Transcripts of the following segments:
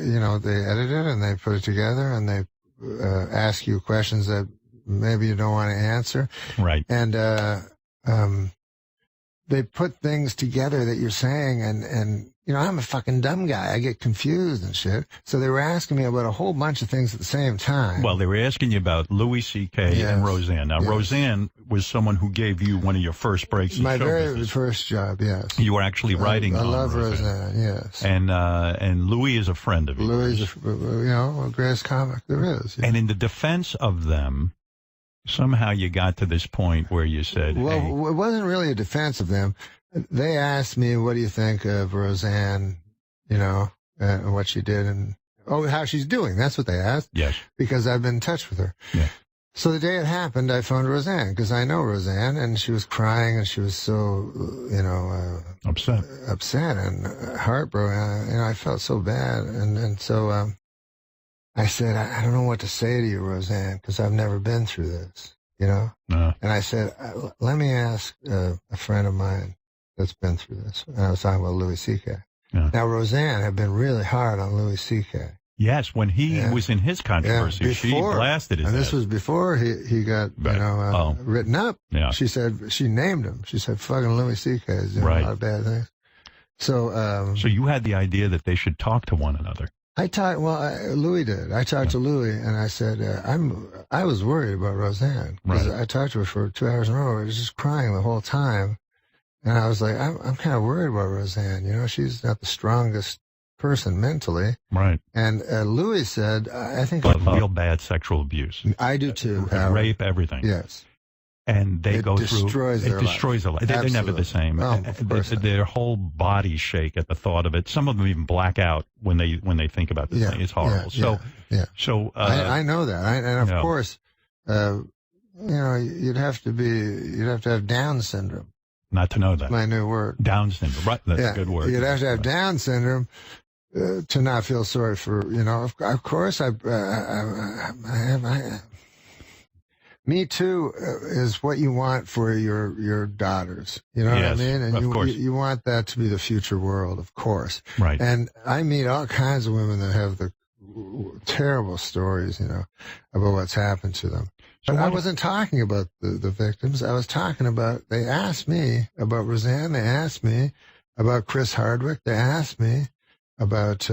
you know, they edit it and they put it together and they ask you questions that maybe you don't want to answer. Right. And they put things together that you're saying, and you know, I'm a fucking dumb guy. I get confused and shit. So they were asking me about a whole bunch of things at the same time. Well, they were asking you about Louis C.K. Yes. and Roseanne. Now, Yes. Roseanne was someone who gave you one of your first breaks in My show very business. first job, yes. You were actually writing I on love Roseanne, yes. And Louis is a friend of yours. Louis is, you know, the greatest comic there is. Yeah. And in the defense of them, somehow you got to this point where you said, well, hey, it wasn't really a defense of them. They asked me, what do you think of Roseanne, you know, and what she did, and how she's doing. That's what they asked. yes, Because I've been in touch with her. Yeah. So the day it happened, I phoned Roseanne because I know Roseanne, and she was crying, and she was so, you know, upset and heartbroken. You know, I felt so bad, and so I said, I don't know what to say to you, Roseanne, because I've never been through this, you know. And I said, let me ask a friend of mine that's been through this. And I was talking about Louis C.K. Yeah. Now, Roseanne had been really hard on Louis C.K. Yes, when he was in his controversy, she blasted his and this ass. was before he got, you know, written up. Yeah. She said, she named him. She said, fucking Louis C.K. is doing a lot of bad things. So, so you had the idea that they should talk to one another. I talked, Louis did. I talked to Louis, and I said, I was worried about Roseanne. Because I talked to her for 2 hours in a row. I was just crying the whole time. And I was like, I'm kind of worried about Roseanne. You know, she's not the strongest person mentally. Right. And Louis said, I think... real bad sexual abuse. I do too. Rape, everything. Yes. And they go through... It destroys their life. They're never the same. Oh, of course not. Their whole bodies shake at the thought of it. Some of them even black out when they think about this thing. It's horrible. So I know that. And of course, you know, you'd have to have Down syndrome. Not to know that. My new word. Down syndrome. Right. That's a good word. You'd have to have Down syndrome to not feel sorry for, you know, of course, Me Too is what you want for your daughters. You know what I mean? And you want that to be the future world, of course. Right. And I meet all kinds of women that have the terrible stories, you know, about what's happened to them. But I wasn't talking about the victims. I was talking about, they asked me about Roseanne. They asked me about Chris Hardwick. They asked me about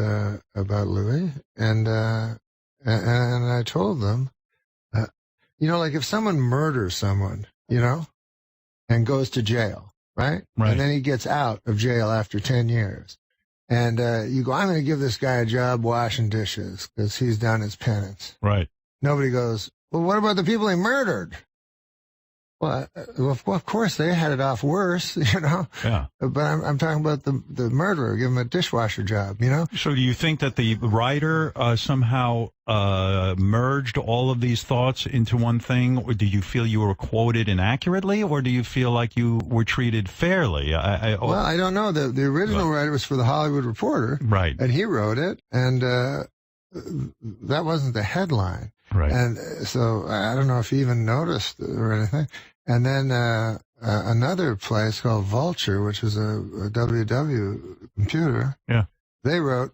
Louis. And I told them, you know, like if someone murders someone, you know, and goes to jail, right? And then he gets out of jail after 10 years. And you go, I'm going to give this guy a job washing dishes because he's done his penance. Right. Nobody goes, well, what about the people he murdered? Well, of course, they had it off worse, you know. Yeah. But I'm talking about the murderer. Give him a dishwasher job, you know. So do you think that the writer somehow merged all of these thoughts into one thing, or do you feel you were quoted inaccurately, or do you feel like you were treated fairly? Well, I don't know. The original writer was for the Hollywood Reporter, right? And he wrote it, and that wasn't the headline. Right. And so I don't know if he even noticed or anything. And then another place called Vulture, which is a WW computer. Yeah. They wrote,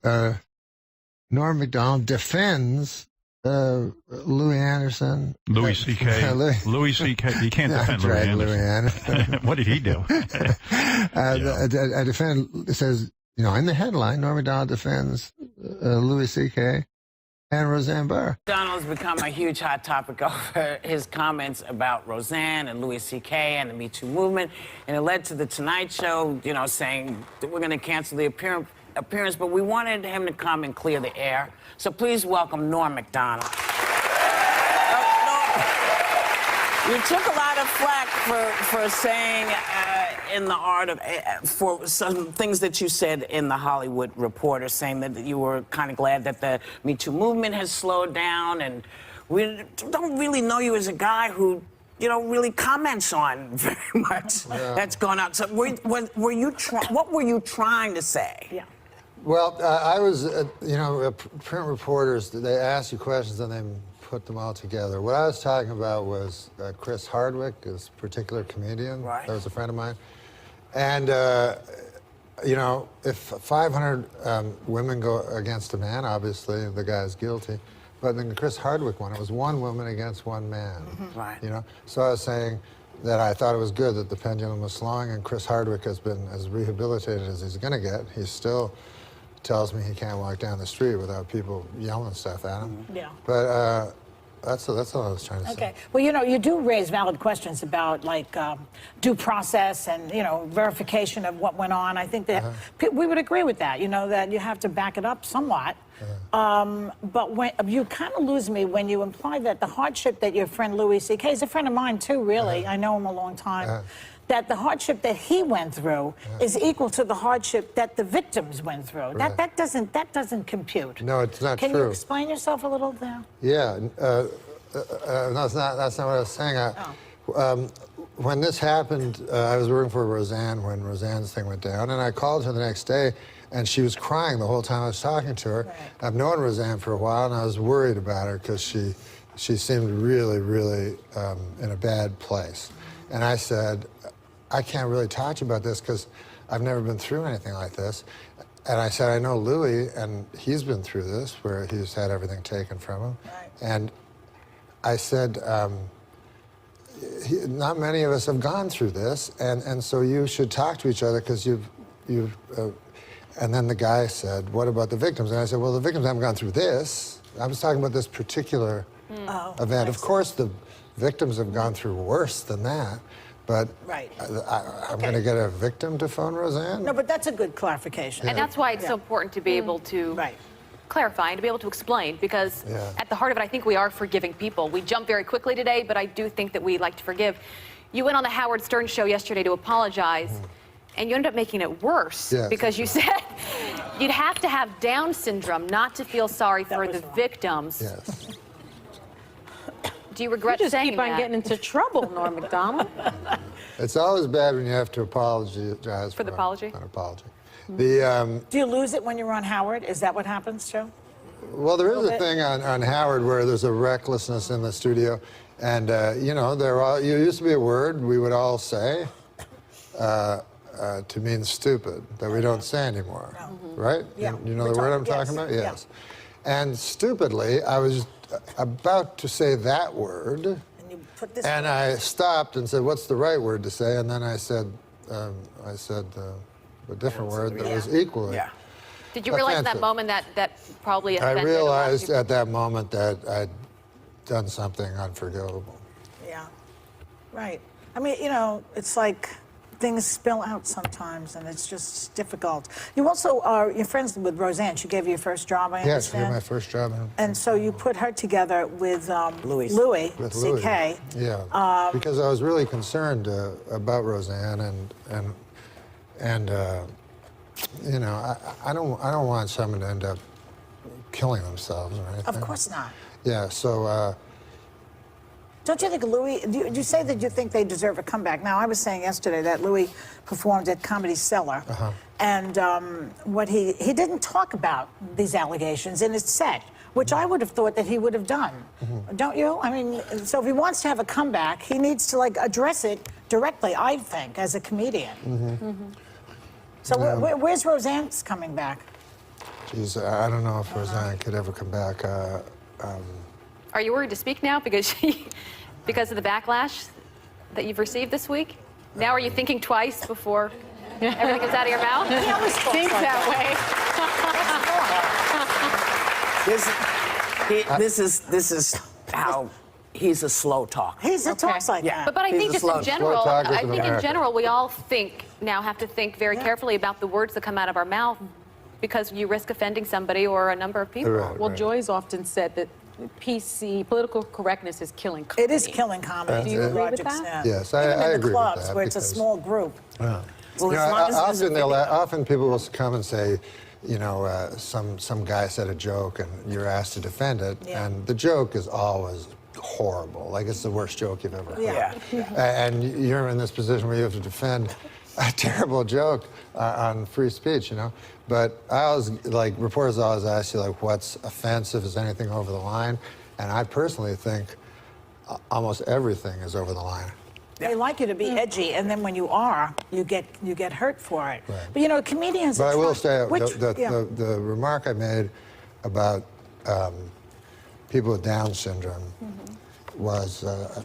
Norm Macdonald defends Louis Anderson. Louis C.K. Louis C.K. You can't defend Louis Anderson. What did he do? I defend, it says, you know, in the headline, Norm Macdonald defends Louis C.K. and Roseanne Barr. Donald's become a huge hot topic over his comments about Roseanne and Louis C.K. and the Me Too movement, and it led to the Tonight Show, you know, saying that we're going to cancel the appearance, but we wanted him to come and clear the air. So please welcome Norm Macdonald. You took a lot of flack for saying in the art of, for some things that you said in the Hollywood Reporter, saying that you were kind of glad that the Me Too movement has slowed down, and we don't really know you as a guy who, you know, really comments on very much that's gone out. So what were you trying to say? Yeah. Well, I was, you know, print reporters, they ask you questions and then put them all together. What I was talking about was Chris Hardwick, this particular comedian. Right. That was a friend of mine. And you know, if 500 women go against a man, obviously the guy's guilty. But in the Chris Hardwick one, it was one woman against one man. Right. You know, so I was saying that I thought it was good that the pendulum was swung, and Chris Hardwick has been as rehabilitated as he's going to get. He still tells me he can't walk down the street without people yelling stuff at him. Yeah. But that's all I was trying to say. Okay. Well, you know, you do raise valid questions about, like, due process and, you know, verification of what went on. I think that we would agree with that, you know, that you have to back it up somewhat. But when you kind of lose me when you imply that the hardship that your friend Louis C.K. is a friend of mine, too, really. I know him a long time. That the hardship that he went through is equal to the hardship that the victims went through. Right. That doesn't compute. No, it's not true. Can you explain yourself a little there? Yeah, that's not what I was saying. When this happened, I was working for Roseanne when Roseanne's thing went down, and I called her the next day, and she was crying the whole time I was talking to her. Right. I've known Roseanne for a while, and I was worried about her because she seemed really, really in a bad place. And I said, I can't really talk to you about this because I've never been through anything like this. And I said, I know Louis, and he's been through this, where he's had everything taken from him. Right. And I said, not many of us have gone through this, and so you should talk to each other because and then the guy said, what about the victims? And I said, well, the victims haven't gone through this. I was talking about this particular event. Of course, the victims have gone through worse than that. But I'm going to get a victim to phone Roseanne? No, but that's a good clarification. Yeah. And that's why it's so important to be able to clarify and to be able to explain, because at the heart of it, I think we are forgiving people. We jump very quickly today, but I do think that we like to forgive. You went on the Howard Stern show yesterday to apologize, and you ended up making it worse because you said you'd have to have Down syndrome not to feel sorry for the victims. Yes. Do you regret just saying keep on getting into trouble, Norm Macdonald. It's always bad when you have to apologize for the apology. An apology. Do you lose it when you're on Howard? Is that what happens, Joe? Well, there is a thing on Howard where there's a recklessness in the studio, and you know, you used to be a word we would all say to mean stupid that we don't say anymore, right? Yeah. You know the word I'm talking about? Yes. And stupidly, I was about to say that word, And you put this and I stopped and said, "What's the right word to say?" And then I said a different word that was equally. Yeah. Did you realize in that moment that probably I offended realized at that moment that I'd done something unforgivable. Yeah. Right. I mean, you know, it's like things spill out sometimes, and it's just difficult. You also you're friends with Roseanne. She gave you your first job, I Yes, she understand. did my first job. And so you put her together with Louis With C.K. Louis. Yeah, because I was really concerned about Roseanne, and you know, I don't want someone to end up killing themselves or anything. Of course not. Yeah, so. Don't you think Louis, do you say that you think they deserve a comeback? Now, I was saying yesterday that Louis performed at Comedy Cellar, and what he didn't talk about these allegations in his set, which I would have thought that he would have done. Don't you? I mean, so if he wants to have a comeback, he needs to, like, address it directly, I think, as a comedian. So where's Roseanne's coming back? Geez, I don't know if Roseanne could ever come back. Are you worried to speak now because of the backlash that you've received this week? Now are you thinking twice before everything comes out of your mouth? He always Think that way. This is how he's a slow talker. He's a talks like that. But I think just in general, we all have to think very carefully about the words that come out of our mouth, because you risk offending somebody or a number of people. Right, Well, Joy's often said that PC, political correctness, is killing comedy. It is killing comedy. Do you agree with that? Extent. Yes, Even I in agree the with clubs that, where it's a because- small group. Well, You know, as long as there's a video. often people will come and say, you know, some guy said a joke and you're asked to defend it, and the joke is always horrible. Like, it's the worst joke you've ever heard. And you're in this position where you have to defend a terrible joke on free speech, you know. But I always, like, reporters always ask you, like, what's offensive? Is anything over the line? And I personally think almost everything is over the line. They like you to be edgy, and then when you are, you get hurt for it. Right. But you know, comedians. But I will say yeah. the remark I made about people with Down syndrome was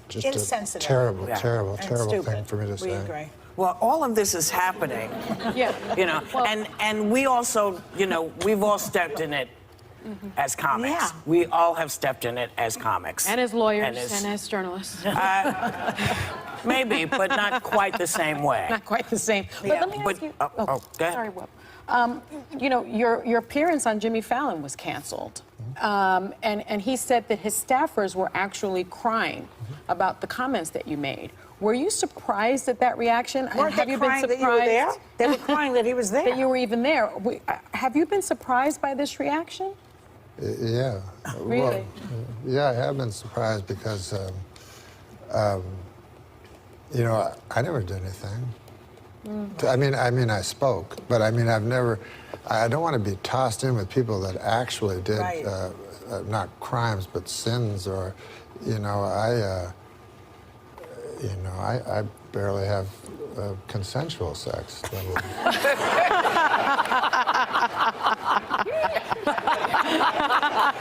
just a insensitive. terrible, Yeah. terrible, And terrible stupid. thing for me to We say. agree. Well, all of this is happening, Yeah. you know, Well, and we also, you know, we've all stepped in it as comics. Yeah. We all have stepped in it as comics. and as lawyers And as- and as journalists. Maybe, but not quite the same way. Not quite the same. But Yeah. let me ask But- you. go ahead. Sorry, Whoop. You know, your appearance on Jimmy Fallon was canceled. And he said that his staffers were actually crying about the comments that you made. Were you surprised at that reaction? And Weren't have they you been crying surprised that you were there? They were crying that he was there. that you were even there? Have you been surprised by this reaction? Yeah. Really? Well, yeah, I have been surprised because, you know, I never did anything. I mean, I spoke, but I mean, I don't want to be tossed in with people that actually did, Right. not crimes, but sins, or, you know, I barely have consensual sex.